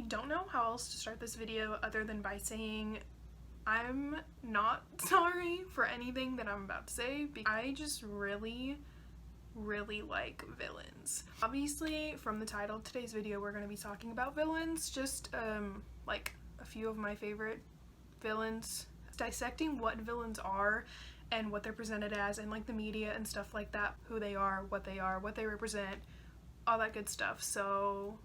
don't know how else to start this video other than by saying I'm not sorry for anything that I'm about to say, because I just really like villains. Obviously, from the title of today's video, we're going to be talking about villains, just like a few of my favorite villains, dissecting what villains are and what they're presented as in like the media and stuff like that, who they are, what they represent, all that good stuff. So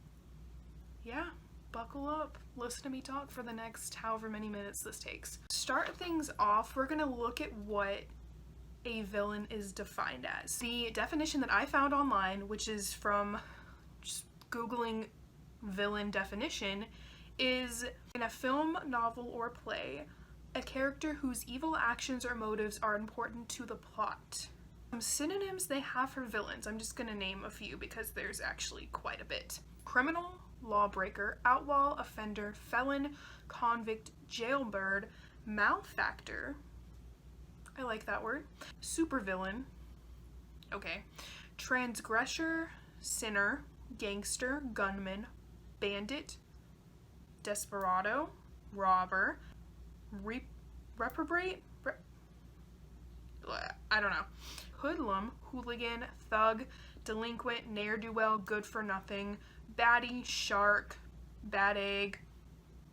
yeah, buckle up, listen to me talk for the next however many minutes this takes. Start things off, we're gonna look at what a villain is defined as. The definition that I found online, which is from just googling villain definition, is in a film, novel, or play, a character whose evil actions or motives are important to the plot. Some synonyms they have for villains, I'm just gonna name a few because there's actually quite a bit. Criminal, lawbreaker, outlaw, offender, felon, convict, jailbird, malefactor, I like that word, supervillain, okay, transgressor, sinner, gangster, gunman, bandit, desperado, robber, reprobate, I don't know, hoodlum, hooligan, thug, delinquent, ne'er-do-well, good for nothing, baddie, shark, bad egg,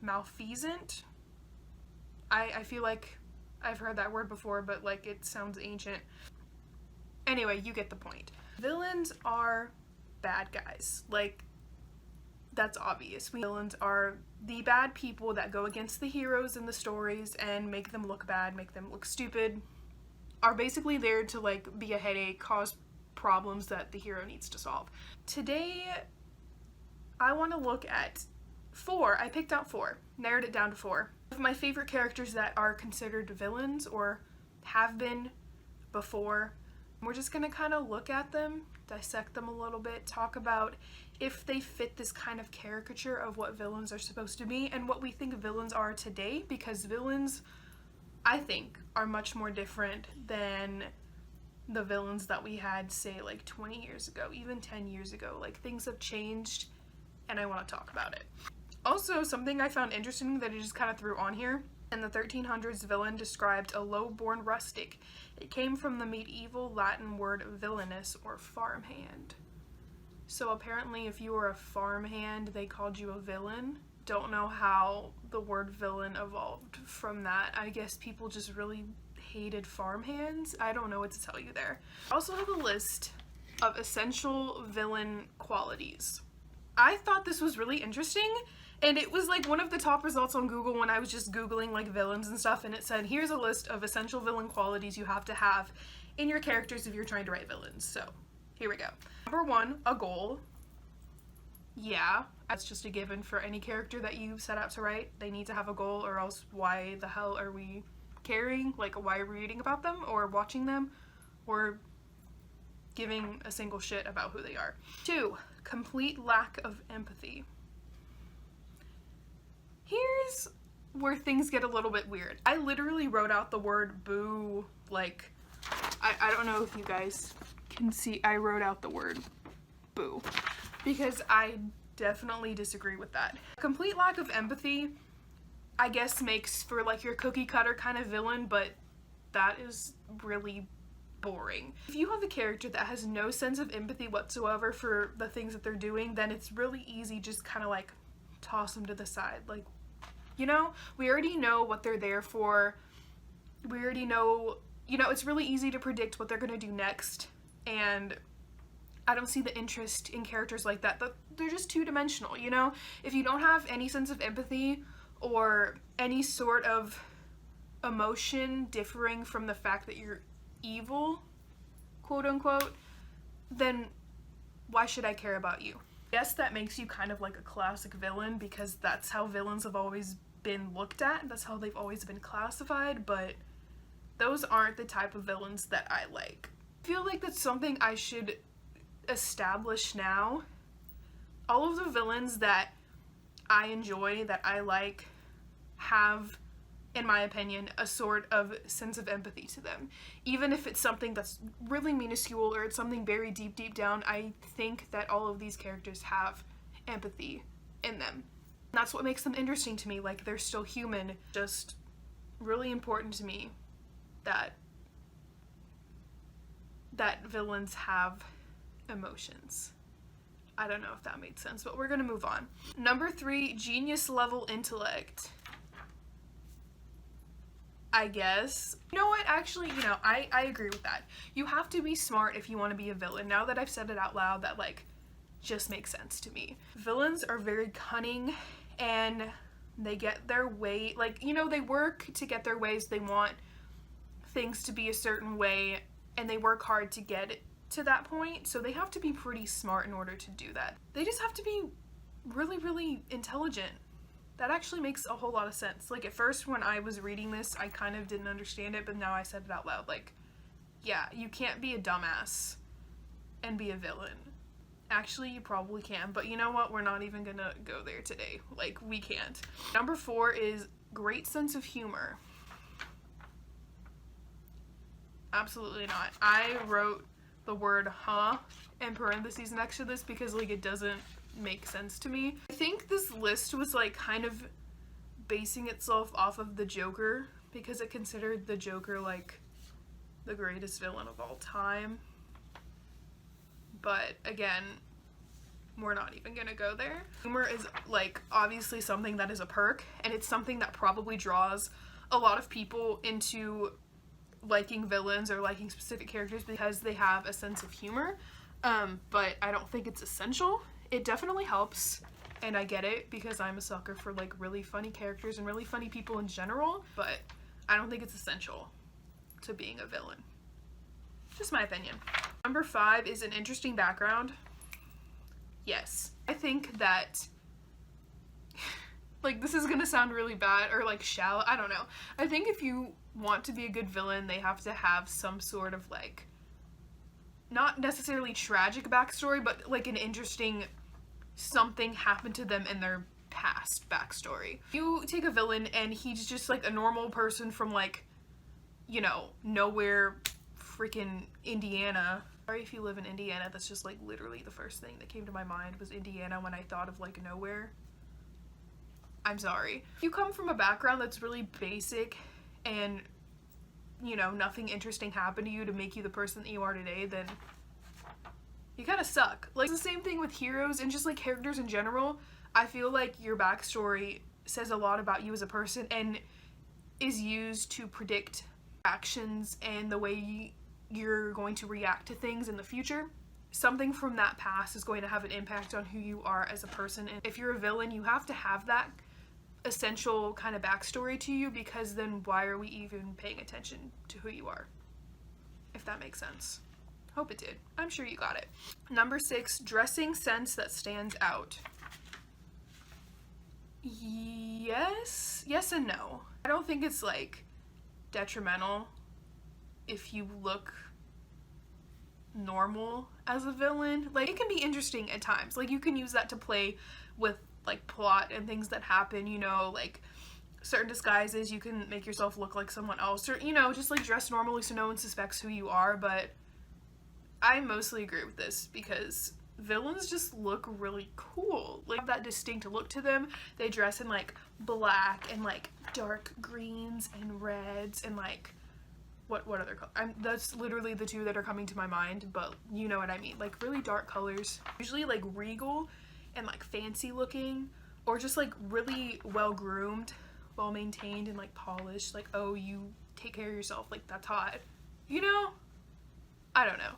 malfeasant. I feel like I've heard that word before, but like it sounds ancient. Anyway, you get the point. Villains are bad guys. Like, that's obvious. Villains are the bad people that go against the heroes in the stories and make them look bad, make them look stupid, are basically there to like be a headache, cause problems that the hero needs to solve. Today, I want to look at four. I picked out four, narrowed it down to four of my favorite characters that are considered villains or have been before. We're just gonna kind of look at them, dissect them a little bit, talk about if they fit this kind of caricature of what villains are supposed to be and what we think villains are today, because villains, I think, are much more different than the villains that we had, say, like 20 years ago, even 10 years ago. Like, things have changed and I want to talk about it. Also, something I found interesting that I just kind of threw on here, in the 1300s, villain described a low-born rustic. It came from the medieval Latin word villainus, or farmhand. So apparently if you were a farmhand, they called you a villain. Don't know how the word villain evolved from that. I guess people just really hated farmhands. I don't know what to tell you there. I also have a list of essential villain qualities. I thought this was really interesting, and it was like one of the top results on Google when I was just Googling like villains and stuff, and it said, here's a list of essential villain qualities you have to have in your characters if you're trying to write villains. So, here we go. Number one, a goal. Yeah, that's just a given for any character that you set out to write. They need to have a goal, or else why the hell are we caring? Like, why are we reading about them, or watching them, or giving a single shit about who they are? Two, complete lack of empathy. Here's where things get a little bit weird. I literally wrote out the word boo, like, I don't know if you guys can see, I wrote out the word boo, because I definitely disagree with that. Complete lack of empathy, I guess, makes for like your cookie cutter kind of villain, but that is really boring. If you have a character that has no sense of empathy whatsoever for the things that they're doing, then it's really easy just kind of like toss them to the side. Like, you know, we already know what they're there for. We already know, you know, it's really easy to predict what they're gonna do next, and I don't see the interest in characters like that. They're just two-dimensional, you know? If you don't have any sense of empathy or any sort of emotion differing from the fact that you're evil, quote unquote, then why should I care about you? Yes, that makes you kind of like a classic villain, because that's how villains have always been looked at, that's how they've always been classified, but those aren't the type of villains that I like. I feel like that's something I should establish now. All of the villains that I enjoy, that I like, have, in my opinion, a sort of sense of empathy to them. Even if it's something that's really minuscule or it's something very deep down, I think that all of these characters have empathy in them. That's what makes them interesting to me. Like, they're still human. Just really important to me that villains have emotions. I don't know if that made sense, but we're gonna move on. Number 3, genius level intellect. I guess. You know what? Actually, you know, I agree with that. You have to be smart if you want to be a villain. Now that I've said it out loud, that, like, just makes sense to me. Villains are very cunning, and they get their way. Like, you know, they work to get their ways. They want things to be a certain way, and they work hard to get it to that point. So they have to be pretty smart in order to do that. They just have to be really, really intelligent. That actually makes a whole lot of sense. Like, at first when I was reading this, I kind of didn't understand it, but now I said it out loud. Like, yeah, you can't be a dumbass and be a villain. Actually, you probably can, but you know what? We're not even gonna go there today. Like, we can't. Number 4 is great sense of humor. Absolutely not. I wrote the word huh in parentheses next to this because, like, it doesn't make sense to me. I think this list was, like, kind of basing itself off of the Joker because it considered the Joker, like, the greatest villain of all time. But again, we're not even gonna go there. Humor is, like, obviously something that is a perk, and it's something that probably draws a lot of people into liking villains or liking specific characters because they have a sense of humor. But I don't think it's essential. It definitely helps, and I get it because I'm a sucker for, like, really funny characters and really funny people in general, but I don't think it's essential to being a villain. Just my opinion. Number 5 is an interesting background. Yes. I think that, like, this is gonna sound really bad or, like, shallow. I don't know. I think if you want to be a good villain, they have to have some sort of, like, not necessarily tragic backstory, but, like, an interesting something happened to them in their past backstory. You take a villain and he's just, like, a normal person from, like, you know, nowhere, freaking Indiana. Sorry if you live in Indiana, that's just, like, literally the first thing that came to my mind was Indiana when I thought of, like, nowhere. I'm sorry. If you come from a background that's really basic and, you know, nothing interesting happened to you to make you the person that you are today, then you kind of suck. Like, it's the same thing with heroes and just, like, characters in general. I feel like your backstory says a lot about you as a person and is used to predict actions and the way you're going to react to things in the future. Something from that past is going to have an impact on who you are as a person. And if you're a villain, you have to have that essential kind of backstory to you, because then why are we even paying attention to who you are? If that makes sense. Hope it did. I'm sure you got it. Number 6, dressing sense that stands out. Yes and no. I don't think it's, like, detrimental if you look normal as a villain. Like, it can be interesting at times. Like, you can use that to play with, like, plot and things that happen, you know, like certain disguises. You can make yourself look like someone else, or, you know, just, like, dress normally so no one suspects who you are. But I mostly agree with this because villains just look really cool. Like, that distinct look to them. They dress in, like, black and, like, dark greens and reds and, like, what other color? That's literally the two that are coming to my mind, but you know what I mean. Like, really dark colors. Usually, like, regal and, like, fancy looking, or just, like, really well groomed, well maintained and, like, polished. Like, oh, you take care of yourself. Like, that's hot. You know? I don't know.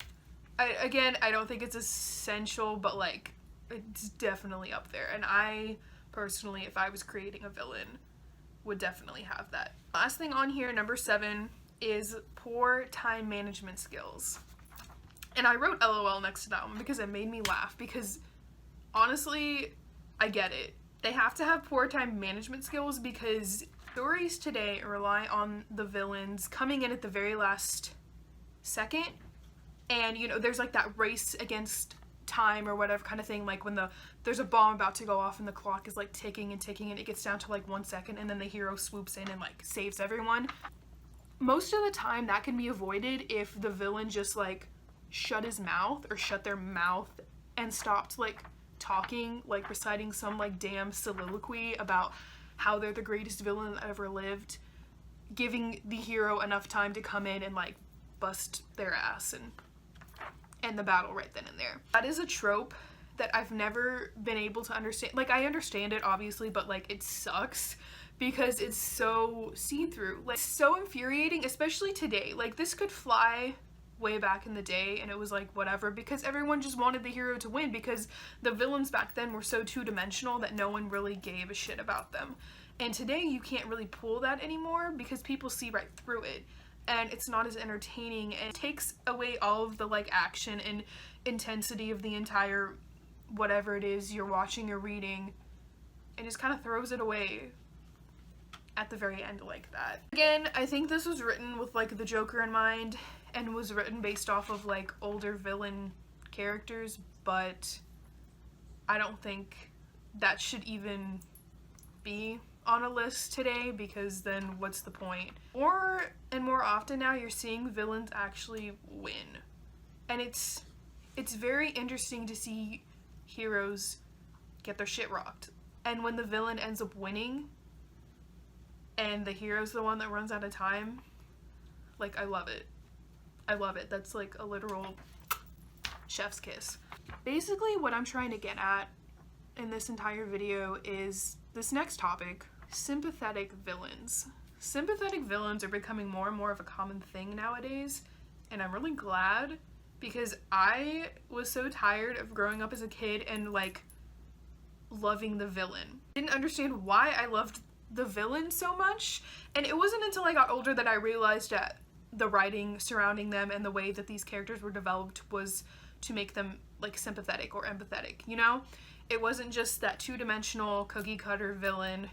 I don't think it's essential, but, like, it's definitely up there. And I personally, if I was creating a villain, would definitely have that. Last thing on here, number 7, is poor time management skills. And I wrote LOL next to that one because it made me laugh, because honestly, I get it. They have to have poor time management skills because stories today rely on the villains coming in at the very last second. And, you know, there's, like, that race against time or whatever kind of thing, like when there's a bomb about to go off and the clock is, like, ticking and ticking and it gets down to, like, 1 second, and then the hero swoops in and, like, saves everyone. Most of the time that can be avoided if the villain just, like, shut his mouth or shut their mouth and stopped, like, talking, like reciting some like damn soliloquy about how they're the greatest villain that ever lived, giving the hero enough time to come in and like bust their ass and end the battle right then and there. That is a trope that I've never been able to understand. Like, I understand it obviously, but like it sucks because it's so see-through. Like, so infuriating, especially today. Like, this could fly way back in the day and it was like whatever, because everyone just wanted the hero to win, because the villains back then were so two-dimensional that no one really gave a shit about them. And today you can't really pull that anymore because people see right through it and it's not as entertaining, and it takes away all of the like action and intensity of the entire whatever it is you're watching or reading, and just kind of throws it away at the very end like that. Again, I think this was written with like the Joker in mind and was written based off of like older villain characters, but I don't think that should even be on a list today, because then what's the point? More and more often now you're seeing villains actually win, and it's very interesting to see heroes get their shit rocked, and when the villain ends up winning and the hero's the one that runs out of time, like, I love it. I love it. That's like a literal chef's kiss. Basically what I'm trying to get at in this entire video is this next topic: sympathetic villains. Sympathetic villains are becoming more and more of a common thing nowadays, and I'm really glad, because I was so tired of growing up as a kid and like loving the villain. Didn't understand why I loved the villain so much, and it wasn't until I got older that I realized that the writing surrounding them and the way that these characters were developed was to make them like sympathetic or empathetic, you know? It wasn't just that two-dimensional cookie cutter villain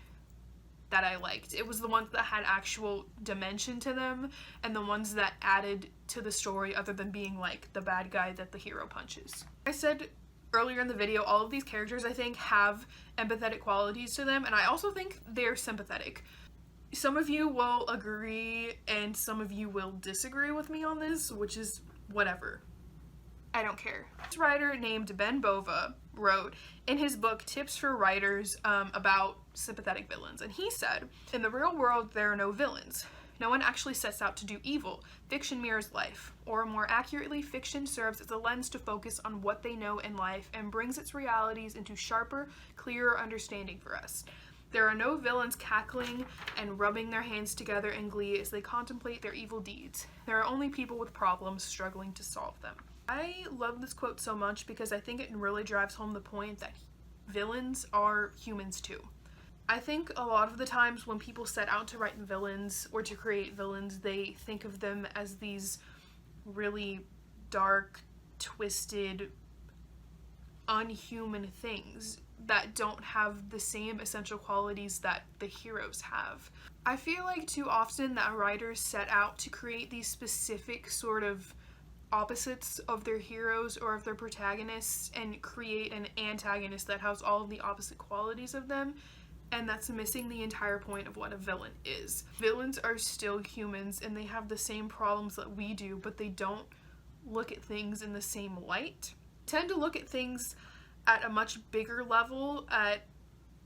that I liked. It was the ones that had actual dimension to them and the ones that added to the story other than being like the bad guy that the hero punches. I said earlier in the video, all of these characters I think have empathetic qualities to them, and I also think they're sympathetic. Some of you will agree and some of you will disagree with me on this, which is whatever. I don't care. This writer named Ben Bova wrote in his book Tips for Writers about sympathetic villains, and he said, "In the real world there are no villains. No one actually sets out to do evil. Fiction mirrors life, or more accurately, fiction serves as a lens to focus on what they know in life and brings its realities into sharper, clearer understanding for us. There are no villains cackling and rubbing their hands together in glee as they contemplate their evil deeds. There are only people with problems struggling to solve them." I love this quote so much because I think it really drives home the point that villains are humans too. I think a lot of the times when people set out to write villains or to create villains, they think of them as these really dark, twisted, unhuman things that don't have the same essential qualities that the heroes have. I feel like too often that writers set out to create these specific sort of opposites of their heroes or of their protagonists and create an antagonist that has all of the opposite qualities of them, and that's missing the entire point of what a villain is. Villains are still humans and they have the same problems that we do, but they don't look at things in the same light. They tend to look at things at a much bigger level,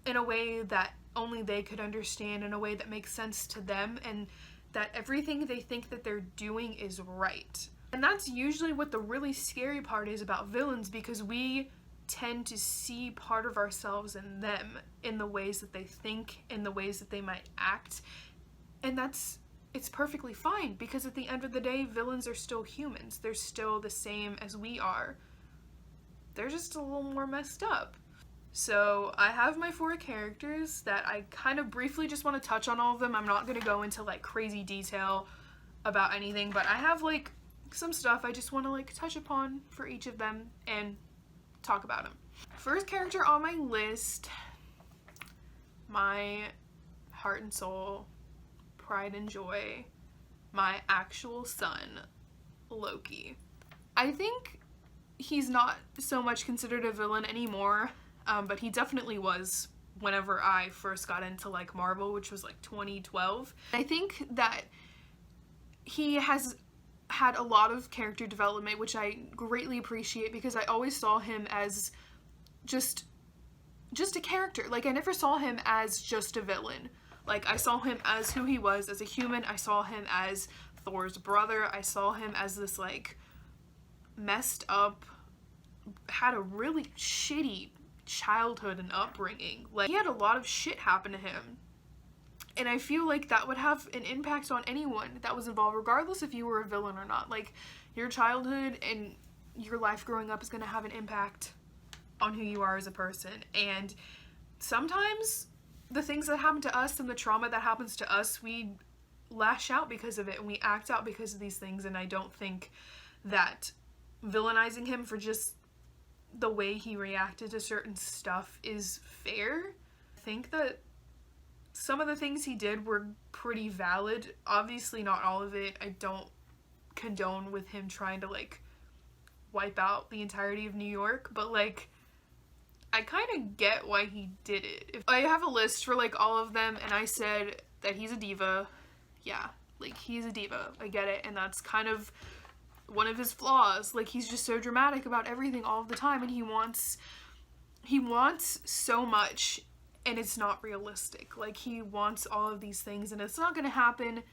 in a way that only they could understand, in a way that makes sense to them, and that everything they think that they're doing is right. And that's usually what the really scary part is about villains, because we tend to see part of ourselves in them, in the ways that they think, in the ways that they might act, and it's perfectly fine, because at the end of the day, villains are still humans. They're still the same as we are. They're just a little more messed up. So I have my 4 characters that I kind of briefly just want to touch on all of them. I'm not going to go into like crazy detail about anything, but I have like some stuff I just want to like touch upon for each of them and talk about them. First character on my list, my heart and soul, pride and joy, my actual son, Loki. I think he's not so much considered a villain anymore, but he definitely was whenever I first got into like Marvel, which was like 2012. I think that he has had a lot of character development, which I greatly appreciate, because I always saw him as just a character. Like, I never saw him as just a villain. Like, I saw him as who he was as a human. I saw him as Thor's brother. I saw him as this, like, messed up, had a really shitty childhood and upbringing. Like, he had a lot of shit happen to him. And I feel like that would have an impact on anyone that was involved, regardless if you were a villain or not. Like, your childhood and your life growing up is going to have an impact on who you are as a person. And sometimes the things that happen to us and the trauma that happens to us, we lash out because of it and we act out because of these things. And I don't think that villainizing him for just the way he reacted to certain stuff is fair. I think that some of the things he did were pretty valid. Obviously not all of it. I don't condone with him trying to, like, wipe out the entirety of New York, but, like, I kind of get why he did it. If I have a list for, like, all of them, and I said that he's a diva, yeah, like, he's a diva. I get it, and that's kind of one of his flaws. Like, he's just so dramatic about everything all of the time, and he wants so much, and it's not realistic. Like, he wants all of these things, and it's not gonna happen,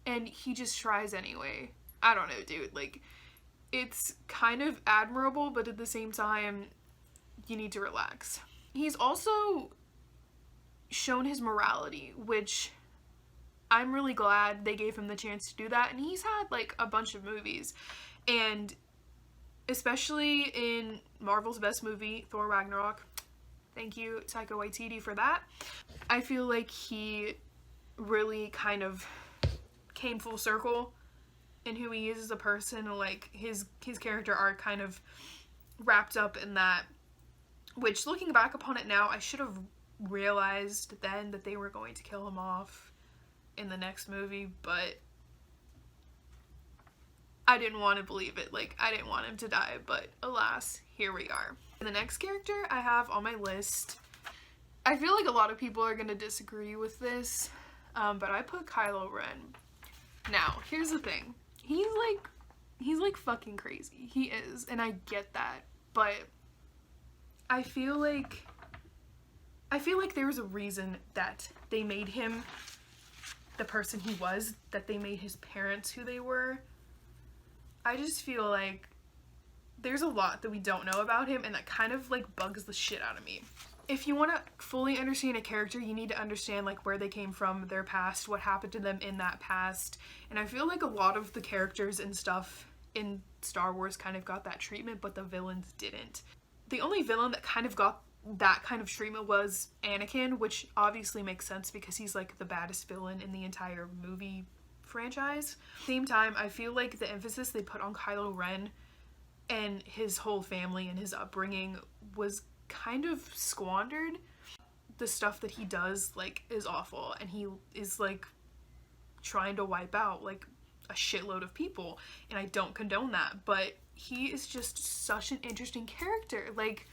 and he just tries anyway. I don't know, dude. Like, it's kind of admirable, but at the same time, you need to relax. He's also shown his morality, which I'm really glad they gave him the chance to do that. And he's had, like, a bunch of movies, and especially in Marvel's best movie, Thor Ragnarok, thank you Taika Waititi for that, I feel like he really kind of came full circle in who he is as a person. And, like, his character arc kind of wrapped up in that, which, looking back upon it now, I should have realized then that they were going to kill him off in the next movie, but I didn't want to believe it. Like, I didn't want him to die, but alas, here we are. And the next character I have on my list, I feel like a lot of people are going to disagree with this, but I put Kylo Ren. Now, here's the thing. He's like fucking crazy. He is, and I get that, but I feel like there was a reason that they made him the person he was, that they made his parents who they were. I just feel like there's a lot that we don't know about him, and that kind of, like, bugs the shit out of me. If you want to fully understand a character, you need to understand, like, where they came from, their past, what happened to them in that past. And I feel like a lot of the characters and stuff in Star Wars kind of got that treatment, but the villains didn't. The only villain that kind of got that kind of treatment was Anakin, which obviously makes sense because he's, like, the baddest villain in the entire movie franchise. At the same time, I feel like the emphasis they put on Kylo Ren and his whole family and his upbringing was kind of squandered. The stuff that he does, like, is awful, and he is, like, trying to wipe out, like, a shitload of people, and I don't condone that, but he is just such an interesting character. Like,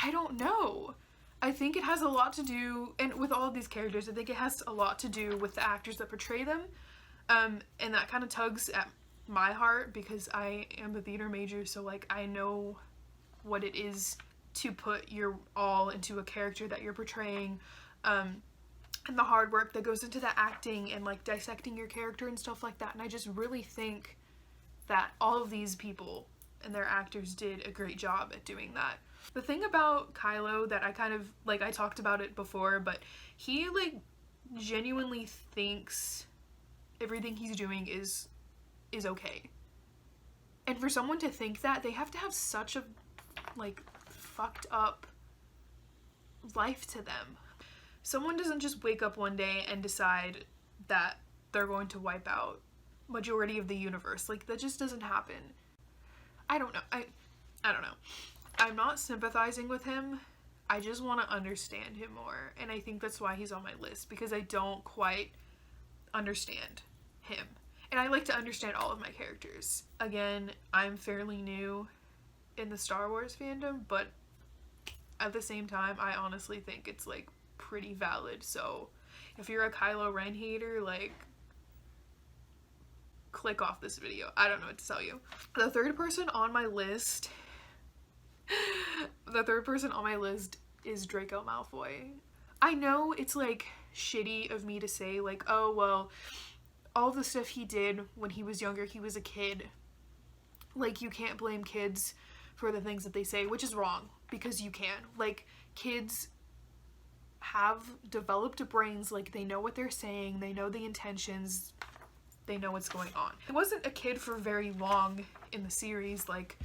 I don't know. I think it has a lot to do, and with all of these characters, I think it has a lot to do with the actors that portray them, and that kind of tugs at my heart because I am a theater major, so, like, I know what it is to put your all into a character that you're portraying, and the hard work that goes into the acting and, like, dissecting your character and stuff like that. And I just really think that all of these people and their actors did a great job at doing that. The thing about Kylo that I kind of, like, I talked about it before, but he, like, genuinely thinks everything he's doing is okay. And for someone to think that, they have to have such a, like, fucked up life to them. Someone doesn't just wake up one day and decide that they're going to wipe out majority of the universe. Like, that just doesn't happen. I don't know. I don't know. I'm not sympathizing with him. I just want to understand him more. And I think that's why he's on my list, because I don't quite understand him. And I like to understand all of my characters. Again, I'm fairly new in the Star Wars fandom, but at the same time, I honestly think it's, like, pretty valid. So if you're a Kylo Ren hater, like, click off this video. I don't know what to tell you. The third person on my list, The third person on my list is Draco Malfoy. I know it's like shitty of me to say like, oh well, all the stuff he did when he was younger, he was a kid. Like, you can't blame kids for the things that they say, which is wrong, because you can. Like, kids have developed brains, like, they know what they're saying, they know the intentions, they know what's going on. He wasn't a kid for very long in the series. Like,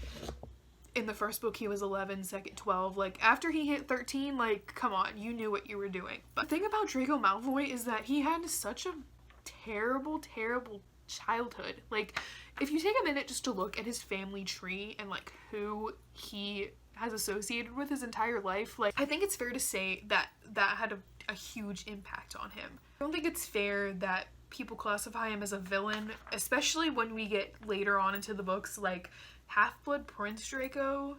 in the first book he was 11, second 12. Like, after he hit 13, like, come on, you knew what you were doing. But the thing about Draco Malfoy is that he had such a terrible childhood. Like, if you take a minute just to look at his family tree and like who he has associated with his entire life, like, I think it's fair to say that that had a huge impact on him. I don't think it's fair that people classify him as a villain, especially when we get later on into the books, like Half-Blood Prince Draco.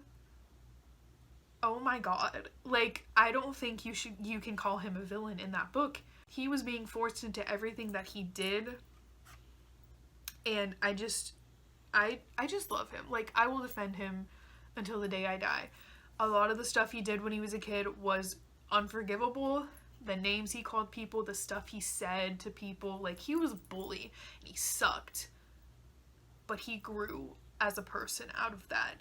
Oh my god. Like, I don't think you can call him a villain in that book. He was being forced into everything that he did, and I just love him. Like, I will defend him until the day I die. A lot of the stuff he did when he was a kid was unforgivable. The names he called people, the stuff he said to people, like, he was a bully and he sucked. But he grew as a person out of that.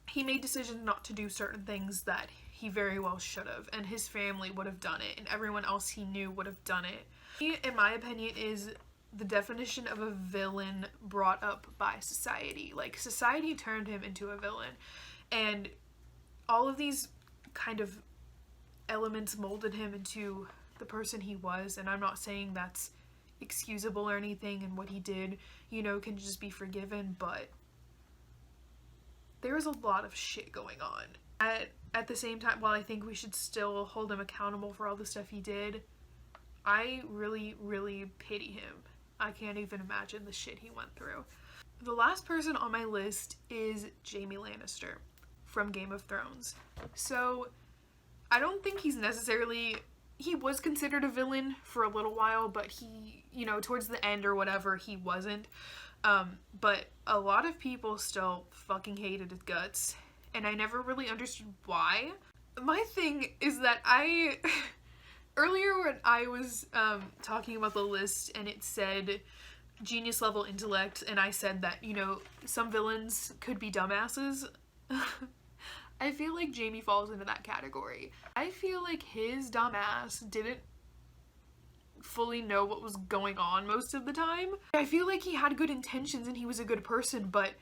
He made decisions not to do certain things that he very well should have, and his family would have done it, and everyone else he knew would have done it. He, in my opinion, is the definition of a villain brought up by society. Like, society turned him into a villain, and all of these kind of elements molded him into the person he was. And I'm not saying that's excusable or anything, and what he did, you know, can just be forgiven, but there is a lot of shit going on. At the same time, while I think we should still hold him accountable for all the stuff he did, I really pity him. I can't even imagine the shit he went through. The last person on my list is Jaime Lannister from Game of Thrones. So, I don't think he's necessarily... He was considered a villain for a little while, but he, you know, towards the end or whatever, he wasn't. But a lot of people still fucking hated his guts, and I never really understood why. My thing is that earlier when I was talking about the list and it said genius level intellect, and I said that, you know, some villains could be dumbasses, I feel like Jaime falls into that category. I feel like his dumbass didn't fully know what was going on most of the time. I feel like he had good intentions and he was a good person, but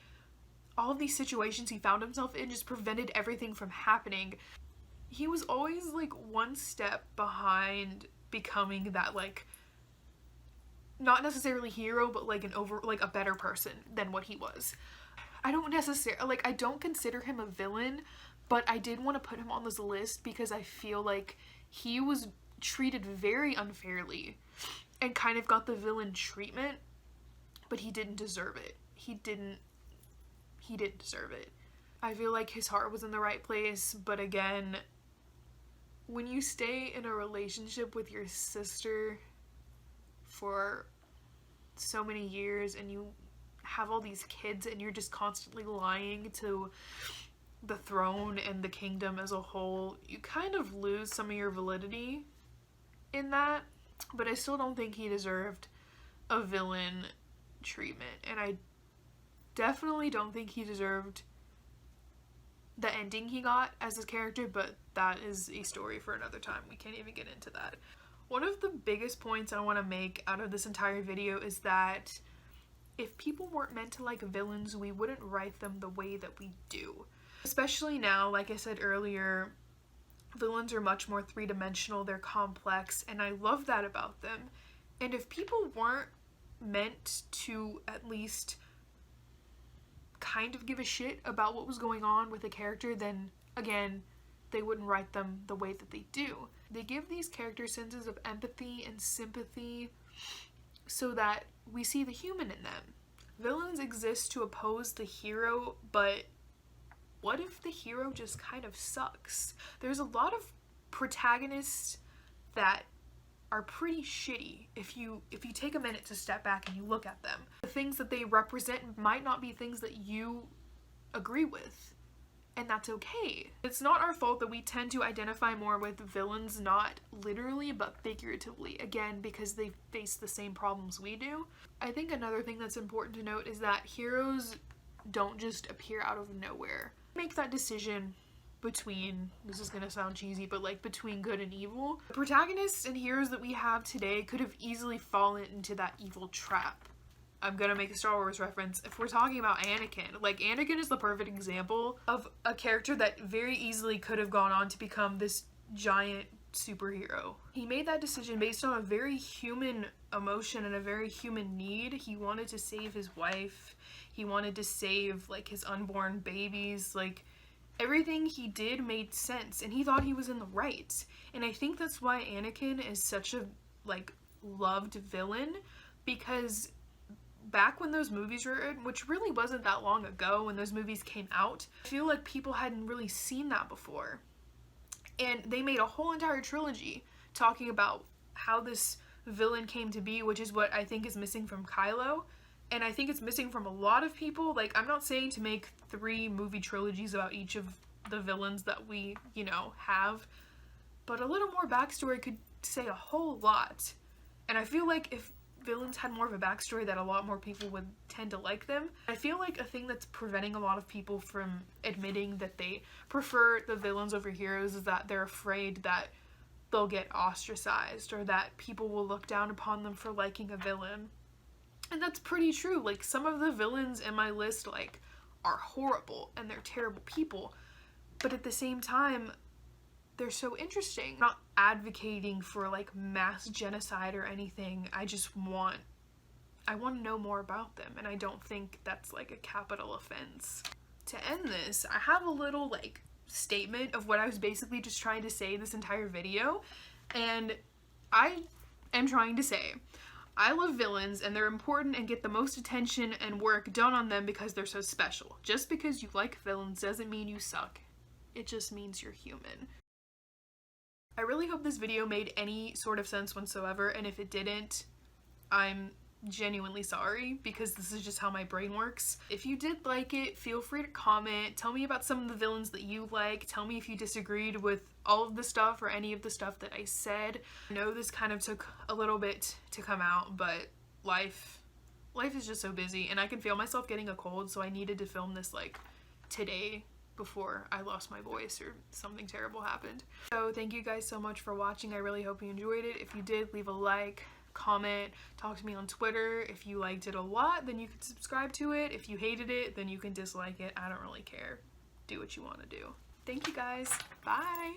all of these situations he found himself in just prevented everything from happening. He was always like one step behind becoming that, like, not necessarily hero, but like a better person than what he was. I don't consider him a villain, but I did want to put him on this list because I feel like he was treated very unfairly and kind of got the villain treatment, but he didn't deserve it. He didn't deserve it. I feel like his heart was in the right place, but again, when you stay in a relationship with your sister for so many years and you have all these kids and you're just constantly lying to the throne and the kingdom as a whole, you kind of lose some of your validity in that. But I still don't think he deserved a villain treatment, and I definitely don't think he deserved the ending he got as his character, but that is a story for another time. We can't even get into that. One of the biggest points I want to make out of this entire video is that if people weren't meant to like villains, we wouldn't write them the way that we do. Especially now, like I said earlier, villains are much more three-dimensional, they're complex, and I love that about them. And if people weren't meant to at least kind of give a shit about what was going on with a character, then again, they wouldn't write them the way that they do. They give these characters senses of empathy and sympathy so that we see the human in them. Villains exist to oppose the hero, but what if the hero just kind of sucks? There's a lot of protagonists that are pretty shitty if you take a minute to step back and you look at them. The things that they represent might not be things that you agree with. And that's okay. It's not our fault that we tend to identify more with villains, not literally, but figuratively. Again, because they face the same problems we do. I think another thing that's important to note is that heroes don't just appear out of nowhere. Make that decision between, this is gonna sound cheesy, but like between good and evil. The protagonists and heroes that we have today could have easily fallen into that evil trap. I'm gonna make a Star Wars reference. If we're talking about Anakin, like Anakin is the perfect example of a character that very easily could have gone on to become this giant superhero. He made that decision based on a very human emotion and a very human need. He wanted to save his wife. He wanted to save like his unborn babies. Like everything he did made sense and he thought he was in the right. And I think that's why Anakin is such a like loved villain, because back when those movies were, which really wasn't that long ago when those movies came out, I feel like people hadn't really seen that before. And they made a whole entire trilogy talking about how this villain came to be, which is what I think is missing from Kylo. And I think it's missing from a lot of people. Like, I'm not saying to make 3 movie trilogies about each of the villains that we, you know, have, but a little more backstory could say a whole lot. And I feel like if villains had more of a backstory, that a lot more people would tend to like them. I feel like a thing that's preventing a lot of people from admitting that they prefer the villains over heroes is that they're afraid that they'll get ostracized or that people will look down upon them for liking a villain. And that's pretty true. Like, some of the villains in my list, like, are horrible and they're terrible people, but at the same time, they're so interesting. I'm not advocating for like mass genocide or anything. I want to know more about them, and I don't think that's like a capital offense. To end this, I have a little like statement of what I was basically just trying to say this entire video, and I am trying to say I love villains and they're important and get the most attention and work done on them because they're so special. Just because you like villains doesn't mean you suck. It just means you're human. I really hope this video made any sort of sense whatsoever, and if it didn't, I'm genuinely sorry, because this is just how my brain works. If you did like it, feel free to comment. Tell me about some of the villains that you like. Tell me if you disagreed with all of the stuff or any of the stuff that I said. I know this kind of took a little bit to come out, but life is just so busy, and I can feel myself getting a cold, so I needed to film this like today before I lost my voice or something terrible happened. So thank you guys so much for watching. I really hope you enjoyed it. If you did, leave a like, comment, talk to me on Twitter. If you liked it a lot, then you can subscribe to it. If you hated it, then you can dislike it. I don't really care. Do what you want to do. Thank you guys. Bye.